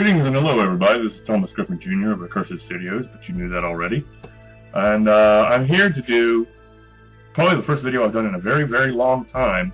Greetings and hello everybody, this is Thomas Griffin Jr. of Accursed Studios, but you knew that already. And I'm here to do probably the first video I've done in a very, very long time,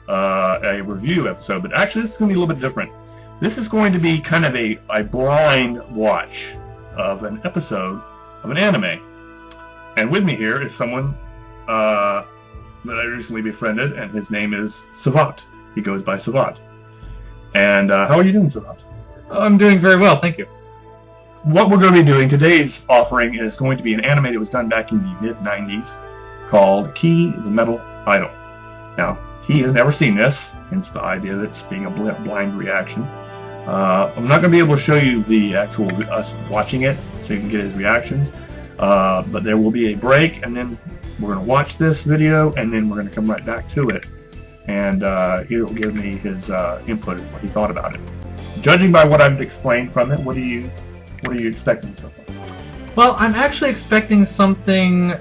a review episode, but actually this is going to be a little bit different. This is going to be kind of a blind watch of an episode of an anime. And with me here is someone that I recently befriended, and his name is Savant. He goes by Savant. And how are you doing, Savant? I'm doing very well, thank you. What we're going to be doing, today's offering is going to be an anime that was done back in the mid-90s called Key the Metal Idol. Now, he has never seen this, hence the idea that it's being a blind reaction. I'm not going to be able to show you the actual us watching it so you can get his reactions, but there will be a break, and then we're going to watch this video, and then we're going to come right back to it, and he'll give me his input and what he thought about it. Judging by what I've explained from it, what are you expecting so far? Well, I'm actually expecting something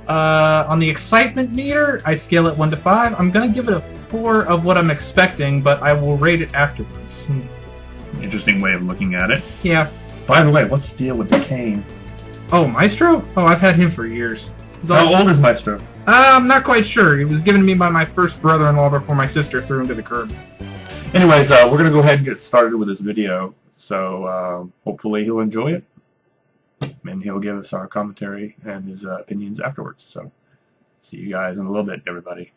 on the excitement meter. I scale it 1 to 5. I'm going to give it a 4 of what I'm expecting, but I will rate it afterwards. Interesting way of looking at it. Yeah. By the way, what's the deal with the cane? Oh, Maestro? Oh, I've had him for years. How old is Maestro? I'm not quite sure. He was given to me by my first brother-in-law before my sister threw him to the curb. Anyways, we're going to go ahead and get started with this video, so hopefully he'll enjoy it, and he'll give us our commentary and his opinions afterwards. So, see you guys in a little bit, everybody.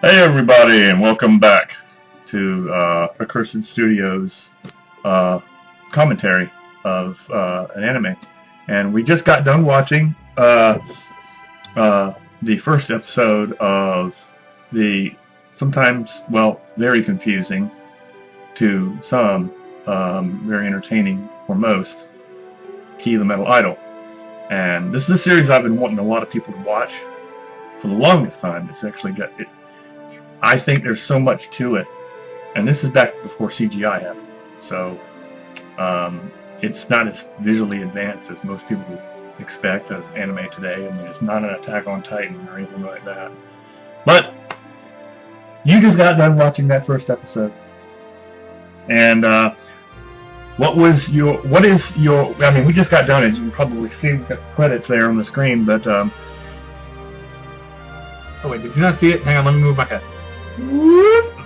Hey everybody, and welcome back to Accursed Studios commentary of an anime. And we just got done watching the first episode of the sometimes, well, very confusing to some, very entertaining for most, Key the Metal Idol. And this is a series I've been wanting a lot of people to watch for the longest time. It's actually got it. I think there's so much to it, and this is back before CGI happened, so it's not as visually advanced as most people expect of anime today. I mean, it's not an Attack on Titan or anything like that. But you just got done watching that first episode, and what is your? I mean, we just got done, as you can probably see the credits there on the screen, but Oh wait, did you not see it? Hang on, let me move my head.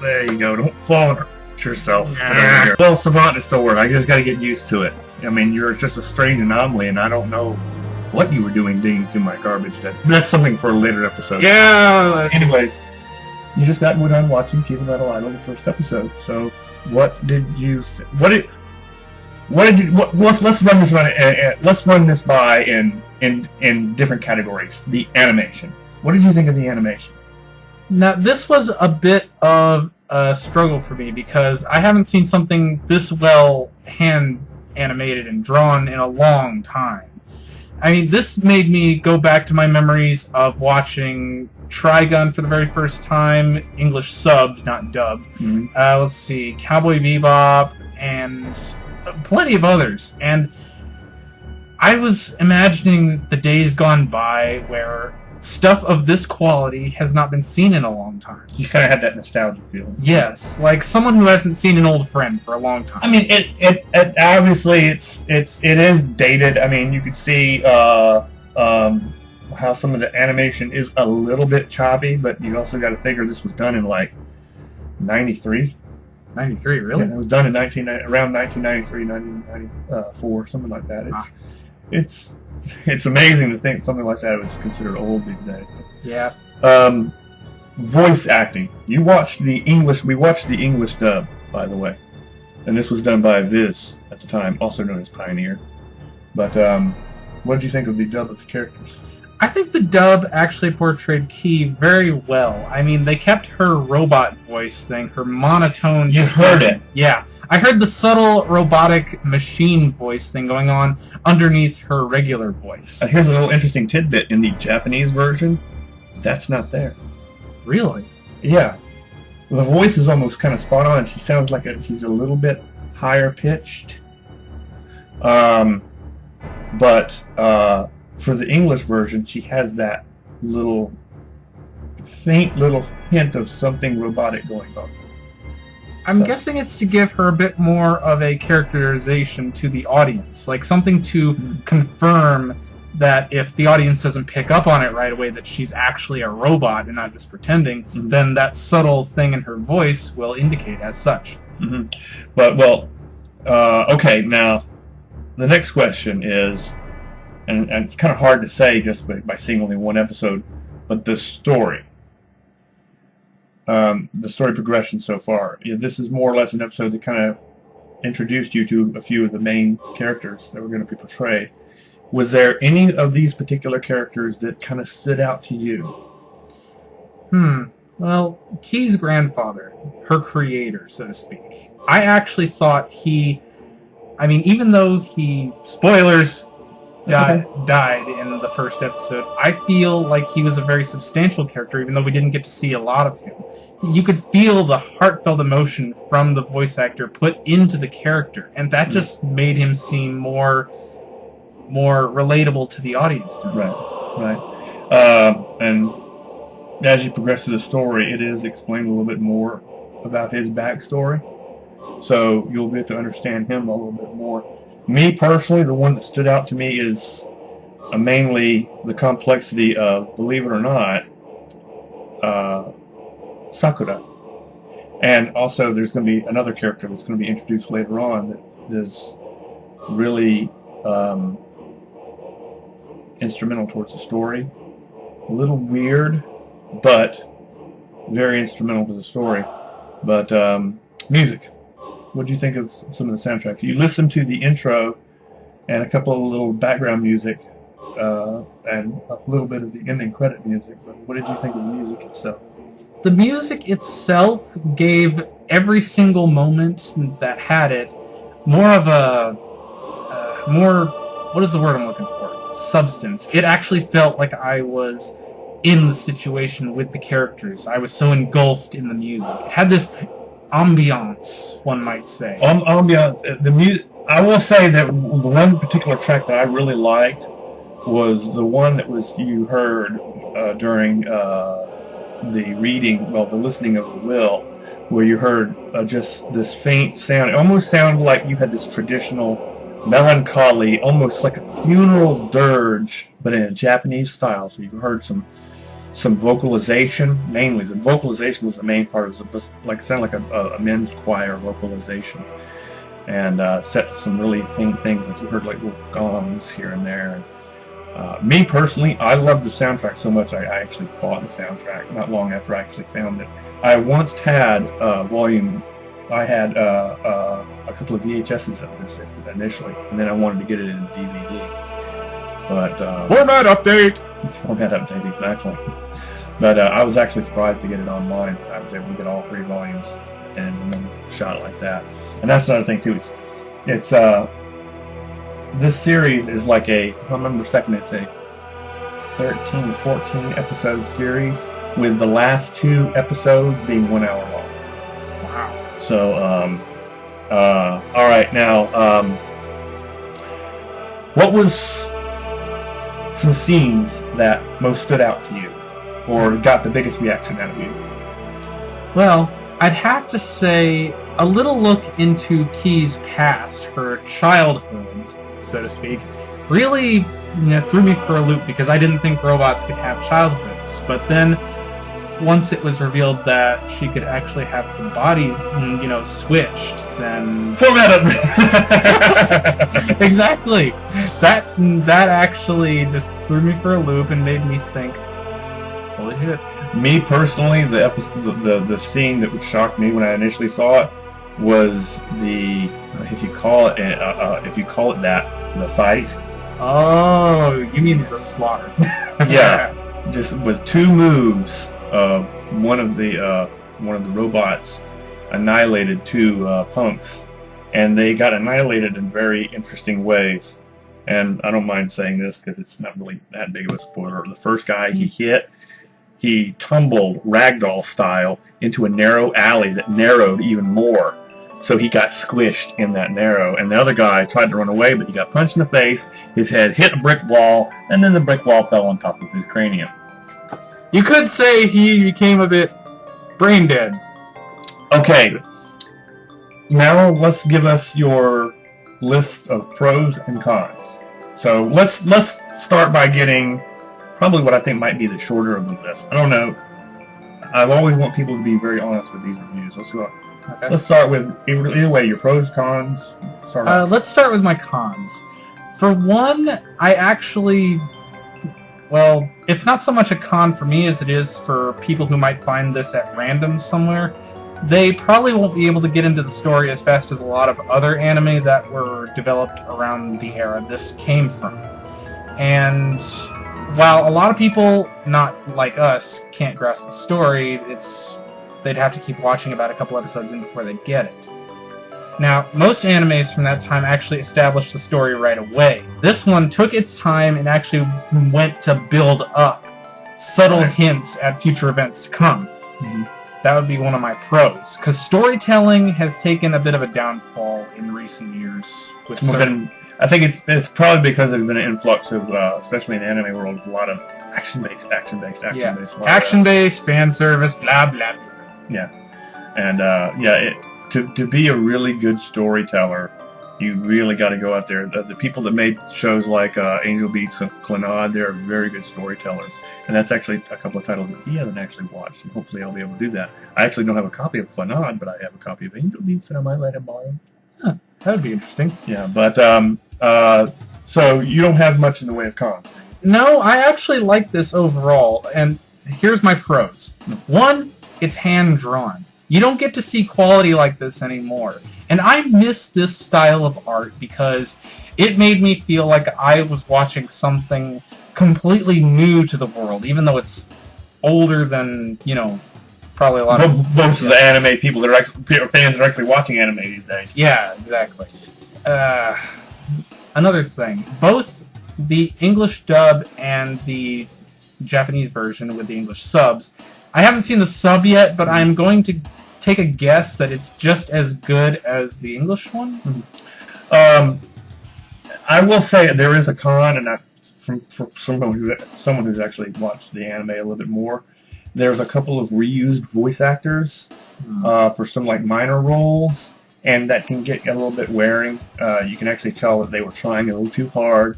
There you go. Don't fall and hurt yourself. Well, Savant is still working. I just got to get used to it. I mean, you're just a strange anomaly, and I don't know what you were doing digging through my garbage. That's something for a later episode. Yeah. Anyways, you just got done watching Key the Metal Idol, the first episode. So, what did you? Let's run this by in different categories. The animation. What did you think of the animation? Now, this was a bit of a struggle for me because I haven't seen something this well hand animated and drawn in a long time. I mean, this made me go back to my memories of watching Trigun for the very first time, English subbed, not dubbed. Mm-hmm. Let's see, Cowboy Bebop, and plenty of others. And I was imagining the days gone by where stuff of this quality has not been seen in a long time. You kind of had that nostalgia feeling. Yes, like someone who hasn't seen an old friend for a long time. I mean, it obviously it is dated. I mean, you could see how some of the animation is a little bit choppy, but you also got to figure this was done in like 93. 93, really? Yeah, it was done in around 1993, 1994, something like that. It's amazing to think something like that was considered old these days. Yeah. Voice acting. We watched the English dub, by the way. And this was done by Viz at the time, also known as Pioneer. But what did you think of the dub of the characters? I think the dub actually portrayed Key very well. I mean, they kept her robot voice thing, her monotone... You heard it. Yeah. I heard the subtle robotic machine voice thing going on underneath her regular voice. Here's a little interesting tidbit. In the Japanese version, That's not there. Really? Yeah. The voice is almost kind of spot on. She sounds like she's a little bit higher pitched. But for the English version, she has that faint little hint of something robotic going on. I'm guessing it's to give her a bit more of a characterization to the audience, like something to confirm that if the audience doesn't pick up on it right away that she's actually a robot and not just pretending, then that subtle thing in her voice will indicate as such. Mm-hmm. But, okay, now, the next question is, and it's kind of hard to say just by seeing only one episode, but the story. The story progression so far. This is more or less an episode that kind of introduced you to a few of the main characters that were going to be portrayed. Was there any of these particular characters that kind of stood out to you? Well, Key's grandfather, her creator, so to speak. I actually thought even though he, spoilers, died in the first episode, I feel like he was a very substantial character, even though we didn't get to see a lot of him. You could feel the heartfelt emotion from the voice actor put into the character, and that just made him seem more relatable to the audience to me. Right. And as you progress through the story, it is explained a little bit more about his backstory, so you'll get to understand him a little bit more. Me personally, the one that stood out to me is mainly the complexity of, believe it or not, Sakura. And also there's going to be another character that's going to be introduced later on that is really instrumental towards the story. A little weird, but very instrumental to the story. But music. What do you think of some of the soundtracks? You listen to the intro and a couple of little background music and a little bit of the ending credit music, but what did you think of the music itself? The music itself gave every single moment that had it more of a what is the word I'm looking for? Substance. It actually felt like I was in the situation with the characters. I was so engulfed in the music. It had this ambiance, one might say. Ambiance. The music. I will say that the one particular track that I really liked was the one that you heard during the reading, the listening of the will, where you heard just this faint sound. It almost sounded like you had this traditional melancholy, almost like a funeral dirge, but in a Japanese style. So you heard some vocalization. Mainly, the vocalization was the main part. It was sounded like a men's choir vocalization, and set to some really faint things, like you heard like little gongs here and there. Me personally, I love the soundtrack so much I actually bought the soundtrack not long after I actually found it. I once had I had a couple of VHSs of this initially, and then I wanted to get it in DVD. But Format update! Format update, exactly. But I was actually surprised to get it online. I was able to get all 3 volumes in one shot like that. And that's another thing too. It's this series is like if I remember second, it's a 13 to 14 episode series, with the last 2 episodes being 1 hour long. Wow. So, all right, now, what was some scenes that most stood out to you, or got the biggest reaction out of you? Well, I'd have to say a little look into Key's past, her childhood, so to speak, really threw me for a loop, because I didn't think robots could have childhoods. But then, once it was revealed that she could actually have the body, switched, then... Exactly! That actually just threw me for a loop and made me think, holy shit. Me personally, the scene that would shock me when I initially saw it was if you call it that, the fight. Oh, you mean the slaughter? Yeah, just with 2 moves, one of the robots annihilated 2 punks, and they got annihilated in very interesting ways. And I don't mind saying this because it's not really that big of a spoiler. The first guy he hit, he tumbled ragdoll style into a narrow alley that narrowed even more. So he got squished in that narrow, and the other guy tried to run away, but he got punched in the face, his head hit a brick wall, and then the brick wall fell on top of his cranium. You could say he became a bit brain dead. Okay, now let's give us your list of pros and cons. So let's start by getting probably what I think might be the shorter of the list. I don't know. I always want people to be very honest with these reviews. Okay. Let's start with, either way, your pros, cons. Let's start with my cons. For one, I actually, well, it's not so much a con for me as it is for people who might find this at random somewhere. They probably won't be able to get into the story as fast as a lot of other anime that were developed around the era this came from. And while a lot of people, not like us, can't grasp the story, they'd have to keep watching about a couple episodes in before they get it. Now, most animes from that time actually established the story right away. This one took its time and actually went to build up subtle hints at future events to come. Mm-hmm. That would be one of my pros, because storytelling has taken a bit of a downfall in recent years. I think it's probably because there's been an influx of, especially in the anime world, a lot of action-based. Action-based, fan service, blah, blah, blah. Yeah, and to be a really good storyteller, you really got to go out there. The people that made shows like Angel Beats and Clannad, they're very good storytellers. And that's actually a couple of titles that he hasn't actually watched, and hopefully I'll be able to do that. I actually don't have a copy of Clannad, but I have a copy of Angel Beats that I might let him borrow. Huh, that would be interesting. Yeah, but so you don't have much in the way of cons. No, I actually like this overall, and here's my pros. One, it's hand-drawn. You don't get to see quality like this anymore. And I miss this style of art because it made me feel like I was watching something completely new to the world, even though it's older than, probably a lot of... Most of the anime people that are fans that are actually watching anime these days. Yeah, exactly. Another thing, both the English dub and the Japanese version with the English subs, I haven't seen the sub yet, but I'm going to take a guess that it's just as good as the English one. I will say there is a con, and from someone who's actually watched the anime a little bit more, there's a couple of reused voice actors for some like minor roles, and that can get a little bit wearing. You can actually tell that they were trying a little too hard.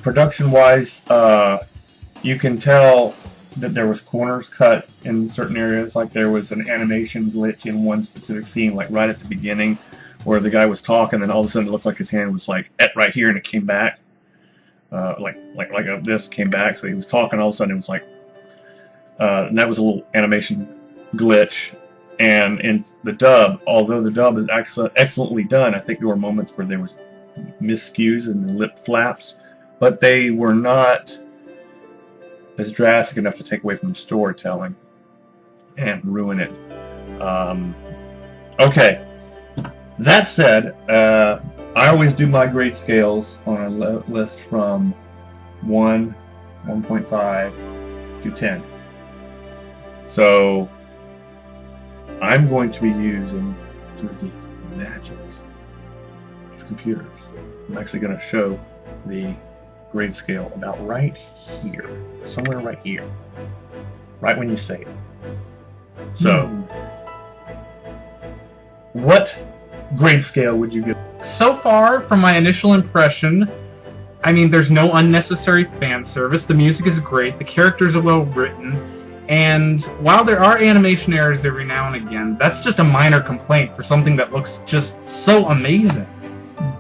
Production-wise, you can tell that there was corners cut in certain areas, like there was an animation glitch in one specific scene, like right at the beginning, where the guy was talking, and all of a sudden it looked like his hand was like right here, and it came back, this came back. So he was talking, all of a sudden it was like, and that was a little animation glitch. And in the dub, although the dub is excellently done, I think there were moments where there was miscues and lip flaps, but they were not as drastic enough to take away from the storytelling and ruin it. Okay. That said, I always do my grade scales on a list from 1, 1.5 to 10. So I'm going to be using sort of the magic of computers. I'm actually going to show the grade scale about right here, somewhere right here, right when you say it. So, what grade scale would you give? So far, from my initial impression, I mean, there's no unnecessary fan service, the music is great, the characters are well written, and while there are animation errors every now and again, that's just a minor complaint for something that looks just so amazing.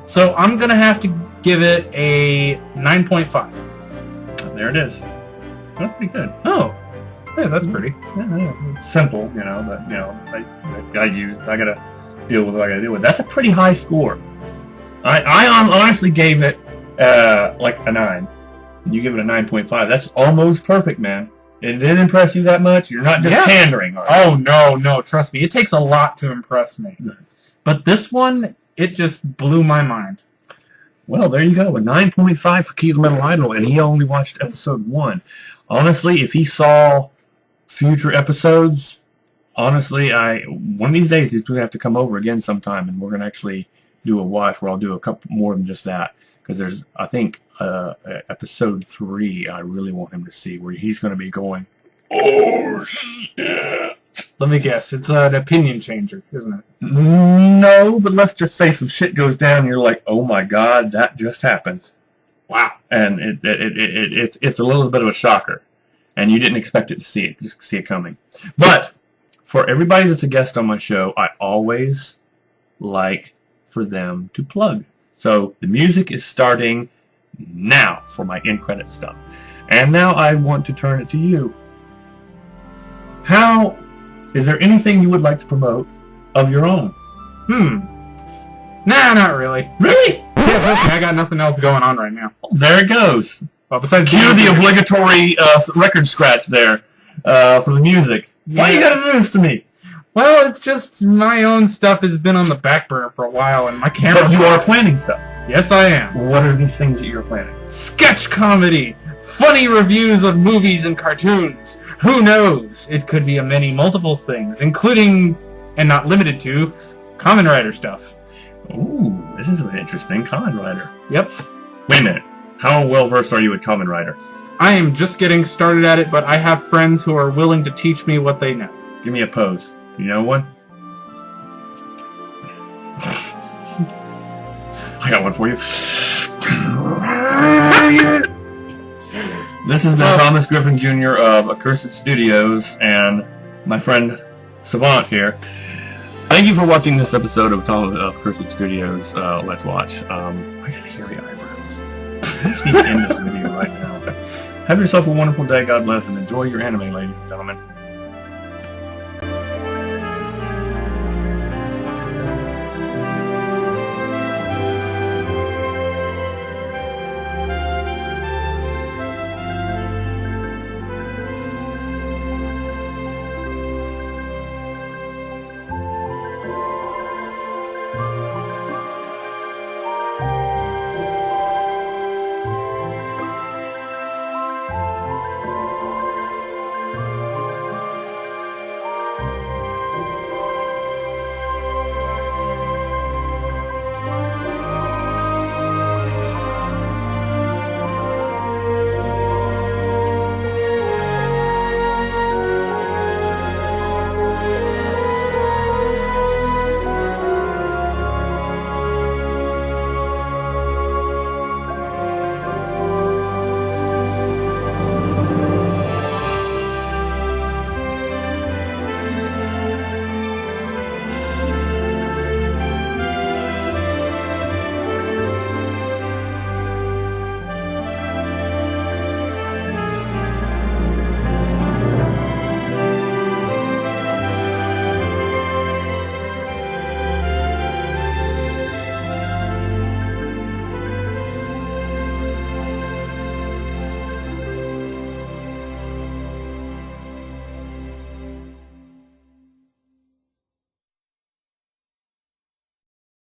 So I'm going to have to give it a 9.5. There it is. That's pretty good. Oh, yeah, that's pretty. Yeah, it's simple, but I gotta deal with what I gotta deal with. That's a pretty high score. I honestly gave it like a 9. And you give it a 9.5. That's almost perfect, man. It didn't impress you that much? You're not just pandering, are you? Oh, no, trust me. It takes a lot to impress me. But this one, it just blew my mind. Well, there you go. A 9.5 for Key the Metal Idol, and he only watched episode 1. honestly, if he saw future episodes, honestly, one of these days he's going to have to come over again sometime, and we're going to actually do a watch where I'll do a couple more than just that, because there's, I think, episode 3 I really want him to see, where he's going to be going, oh shit. Let me guess, it's an opinion changer, isn't it? No, but let's just say some shit goes down and you're like, oh my god, that just happened. Wow. And it's a little bit of a shocker. And you didn't expect it to see it, just see it coming. But for everybody that's a guest on my show, I always like for them to plug. So the music is starting now for my end credit stuff. And now I want to turn it to you. Is there anything you would like to promote of your own? Nah, not really. Really? Yeah, okay, I got nothing else going on right now. Well, there it goes. Well, besides Cue the obligatory record scratch there for the music. Yeah. Why you gotta do this to me? Well, it's just my own stuff has been on the back burner for a while, and my camera... But you are planning stuff. Yes, I am. What are these things that you're planning? Sketch comedy! Funny reviews of movies and cartoons. Who knows? It could be multiple things, including, and not limited to, Kamen Rider stuff. Ooh, this is interesting. Kamen Rider. Yep. Wait a minute. How well versed are you at Kamen Rider? I am just getting started at it, but I have friends who are willing to teach me what they know. Give me a pose. You know one? I got one for you. This has been Thomas Griffin Jr. of Accursed Studios and my friend Savant here. Thank you for watching this episode of Accursed Studios Let's Watch. I got hairy eyebrows. I just need to end this video right now. Have yourself a wonderful day. God bless, and enjoy your anime, ladies and gentlemen.